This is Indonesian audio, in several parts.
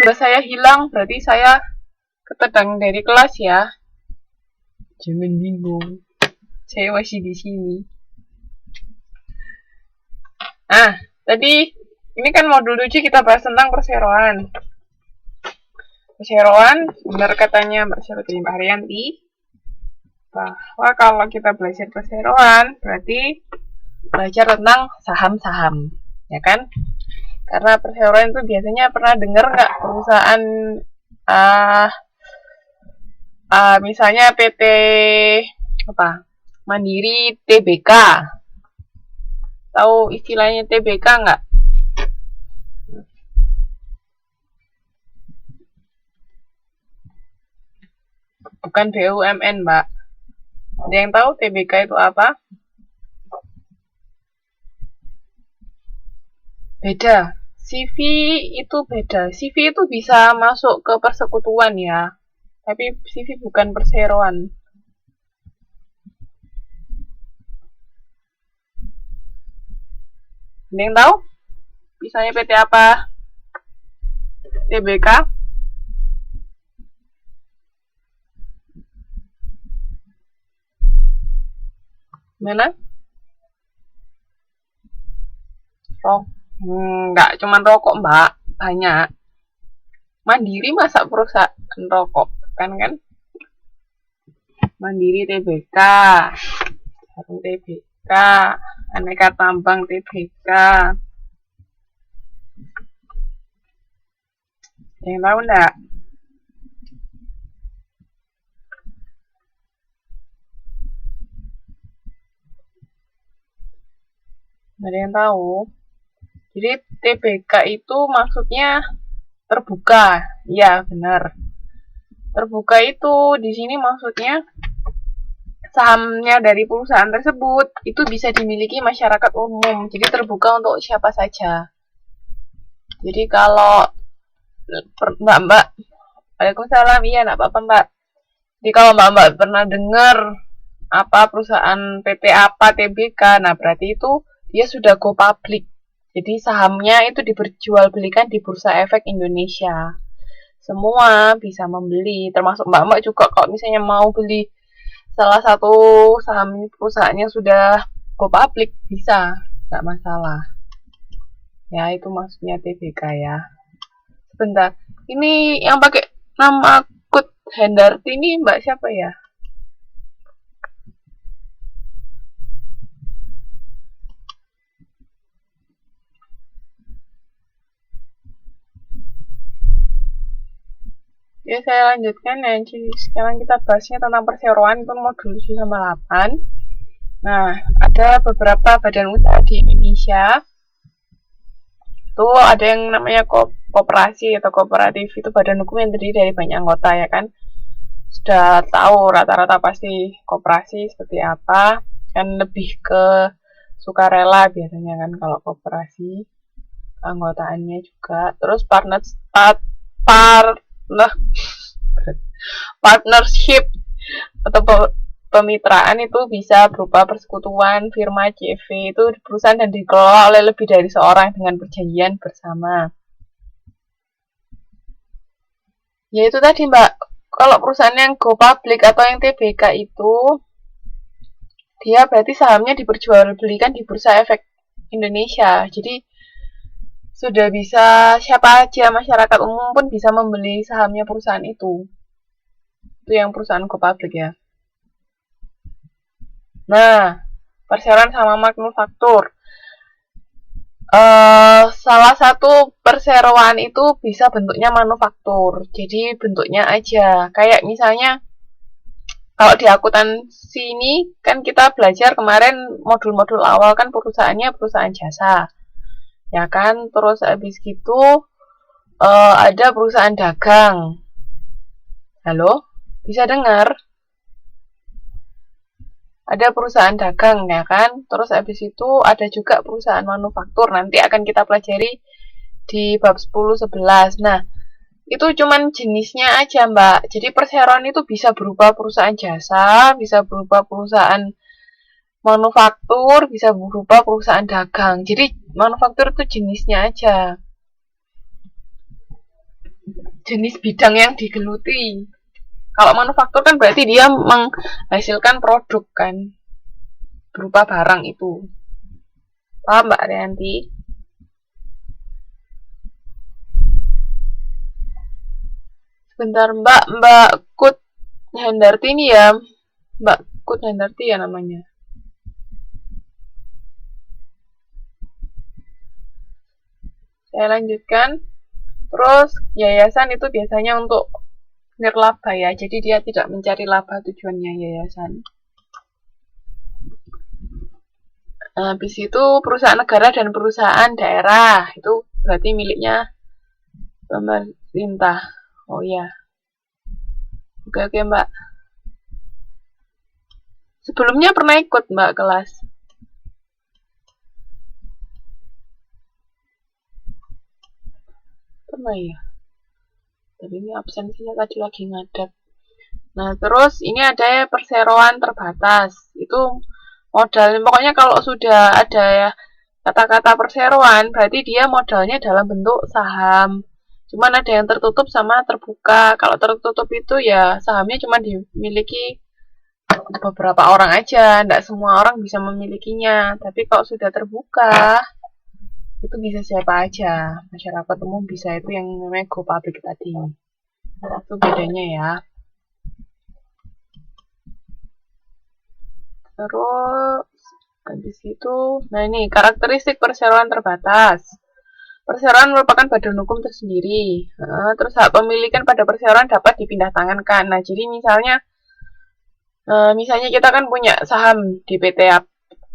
tiba-tiba saya hilang, berarti saya ketendang dari kelas ya. Jangan bingung, saya masih di sini. Nah, tadi ini kan modul 7 kita bahas tentang perseroan. Perseroan, benar katanya Mbak Haryanti, bahwa kalau kita belajar perseroan berarti belajar tentang saham-saham, ya kan? Karena perseroan itu biasanya pernah dengar nggak perusahaan misalnya PT Mandiri TBK, tahu istilahnya TBK nggak? Bukan BUMN, Mbak. Ada yang tahu TBK itu apa? Beda. CV itu beda. CV itu bisa masuk ke persekutuan ya. Tapi CV bukan perseroan. Ada yang tahu? Misalnya PT apa? TBK? Mana? Nggak cuma rokok, Mbak. Banyak. Mandiri masa perusahaan rokok? Kan? Mandiri TBK. Sarung TBK. Aneka Tambang TBK. Yang tahu enggak? Ada yang tahu? Jadi TBK itu maksudnya terbuka. Ya, benar. Terbuka itu di sini maksudnya sahamnya dari perusahaan tersebut itu bisa dimiliki masyarakat umum. Jadi terbuka untuk siapa saja. Jadi kalau Mbak, Waalaikumsalam, iya enggak apa-apa, Mbak. Jadi kalau Mbak pernah dengar apa perusahaan PT apa TBK, nah berarti itu dia sudah go public. Jadi sahamnya itu diperjualbelikan di Bursa Efek Indonesia. Semua bisa membeli, termasuk Mbak juga kalau misalnya mau beli salah satu saham perusahaannya sudah go public, bisa, nggak masalah. Ya, itu maksudnya TBK ya. Sebentar, ini yang pakai nama Kut Hendarti ini Mbak siapa ya? Ya, saya lanjutkan ya. Jadi sekarang kita bahasnya tentang perseroan, itu modul 7 sama 8. Nah, ada beberapa badan usaha di Indonesia. Itu ada yang namanya koperasi atau kooperatif. Itu badan hukum yang terdiri dari banyak anggota, ya kan? Sudah tahu rata-rata pasti koperasi seperti apa. Kan lebih ke sukarela biasanya kan kalau koperasi. Anggotaannya juga. Terus partnership atau pemitraan itu bisa berupa persekutuan, firma, CV, itu perusahaan dan dikelola oleh lebih dari seorang dengan perjanjian bersama. Ya itu tadi Mbak, kalau perusahaan yang go public atau yang TBK itu dia berarti sahamnya diperjualbelikan di Bursa Efek Indonesia. Jadi sudah bisa siapa aja, masyarakat umum pun bisa membeli sahamnya perusahaan itu. Itu yang perusahaan go public ya. Nah, perseroan sama manufaktur. Salah satu perseroan itu bisa bentuknya manufaktur. Jadi bentuknya aja. Kayak misalnya kalau di akuntansi ini kan kita belajar kemarin modul-modul awal kan perusahaannya perusahaan jasa. Ya kan? Terus habis gitu ada perusahaan dagang. Halo? Bisa dengar? Ada perusahaan dagang ya kan, terus habis itu ada juga perusahaan manufaktur, nanti akan kita pelajari di bab 10-11. Nah, itu cuman jenisnya aja Mbak, jadi perseroan itu bisa berupa perusahaan jasa, bisa berupa perusahaan manufaktur, bisa berupa perusahaan dagang. Jadi manufaktur itu jenisnya aja. jenis bidang yang digeluti. Kalau manufaktur kan berarti dia menghasilkan produk kan, berupa barang itu. Paham Mbak Rianti? Sebentar Mbak Kut Hendarti ini ya, Mbak Kut Hendarti ya namanya. Saya lanjutkan. Terus yayasan itu biasanya untuk nirlaba ya, jadi dia tidak mencari laba tujuannya yayasan. Habis itu perusahaan negara dan perusahaan daerah itu berarti miliknya pemerintah. Oh ya, oke Mbak. Sebelumnya pernah ikut Mbak kelas? Pernah ya. Tapi ini absensinya tadi lagi ngadat. Nah terus ini ada perseroan terbatas. Itu modal, pokoknya kalau sudah ada ya kata-kata perseroan berarti dia modalnya dalam bentuk saham. Cuman ada yang tertutup sama terbuka. Kalau tertutup itu ya sahamnya cuma dimiliki beberapa orang aja, tidak semua orang bisa memilikinya. Tapi kalau sudah terbuka itu bisa siapa aja, masyarakat umum bisa, itu yang namanya go public tadi. Itu bedanya ya. Terus habis itu, nah ini karakteristik perseroan terbatas. Perseroan merupakan badan hukum tersendiri. Terus hak pemilikan pada perseroan dapat dipindah tangankan. Nah, jadi misalnya kita kan punya saham di PT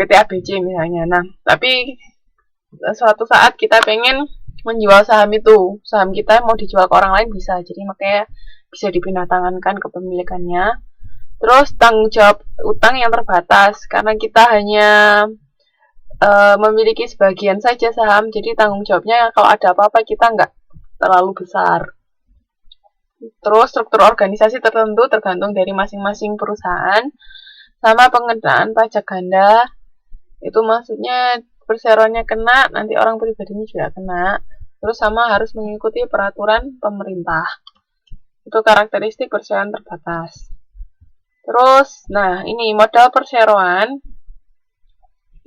ABC misalnya. Nah, tapi suatu saat kita pengen menjual saham itu, saham kita mau dijual ke orang lain bisa. Jadi makanya bisa dipindah tangankan kepemilikannya. Terus tanggung jawab utang yang terbatas karena kita hanya memiliki sebagian saja saham, jadi tanggung jawabnya kalau ada apa-apa kita nggak terlalu besar. Terus struktur organisasi tertentu tergantung dari masing-masing perusahaan, sama pengenaan pajak ganda. Itu maksudnya perseroannya kena, nanti orang pribadinya juga kena. Terus sama harus mengikuti peraturan pemerintah. Itu karakteristik perseroan terbatas. Terus, nah ini modal perseroan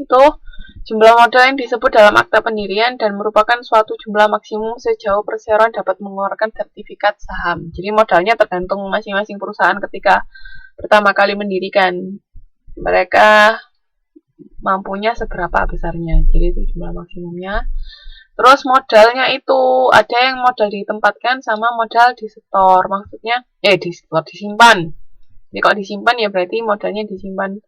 itu jumlah modal yang disebut dalam akta pendirian dan merupakan suatu jumlah maksimum sejauh perseroan dapat mengeluarkan sertifikat saham. Jadi modalnya tergantung masing-masing perusahaan ketika pertama kali mendirikan. Mereka mampunya seberapa besarnya. Jadi itu jumlah maksimumnya. Terus modalnya itu ada yang modal ditempatkan sama modal disetor. Maksudnya disimpan. Jadi kalau disimpan ya berarti modalnya disimpan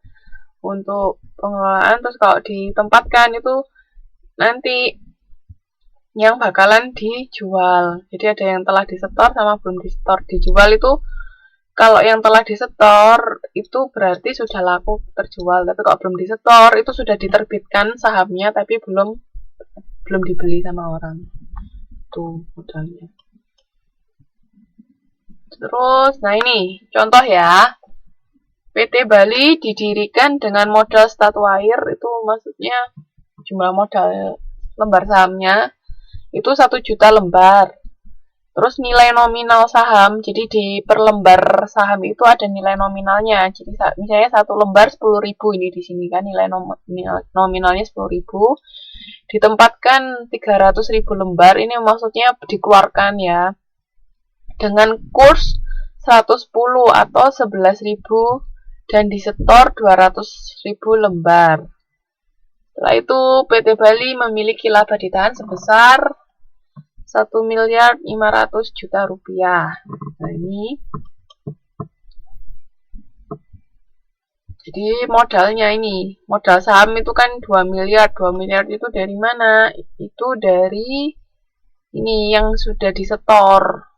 untuk pengelolaan. Terus kalau ditempatkan itu nanti yang bakalan dijual. Jadi ada yang telah disetor sama belum disetor. Dijual itu kalau yang telah disetor itu berarti sudah laku terjual. Tapi kalau belum disetor itu sudah diterbitkan sahamnya tapi belum dibeli sama orang. Itu modalnya. Terus, nah ini contoh ya. PT Bali didirikan dengan modal statuair, itu maksudnya jumlah modal lembar sahamnya itu 1 juta lembar. Terus nilai nominal saham, jadi di per lembar saham itu ada nilai nominalnya. Jadi misalnya 1 lembar 10.000 ini di sini kan nilai nominalnya 10.000. Ditempatkan 300.000 lembar, ini maksudnya dikeluarkan ya. Dengan kurs 110 atau 11.000 dan disetor 200.000 lembar. Setelah itu PT Bali memiliki laba ditahan sebesar 1.500.000.000 rupiah. Nah ini jadi modalnya ini, modal saham itu kan 2 miliar. 2 miliar itu dari mana? Itu dari ini yang sudah disetor.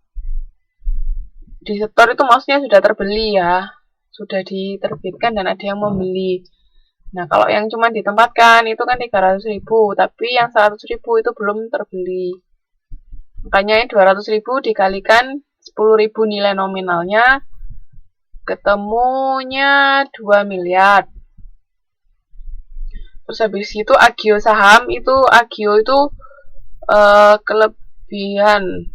Disetor itu maksudnya sudah terbeli ya, sudah diterbitkan dan ada yang membeli. Nah kalau yang cuma ditempatkan itu kan 300.000, tapi yang 100.000 itu belum terbeli. Makanya 200.000 dikalikan 10.000 nilai nominalnya, ketemunya 2 miliar. Terus habis itu agio saham itu, agio itu kelebihan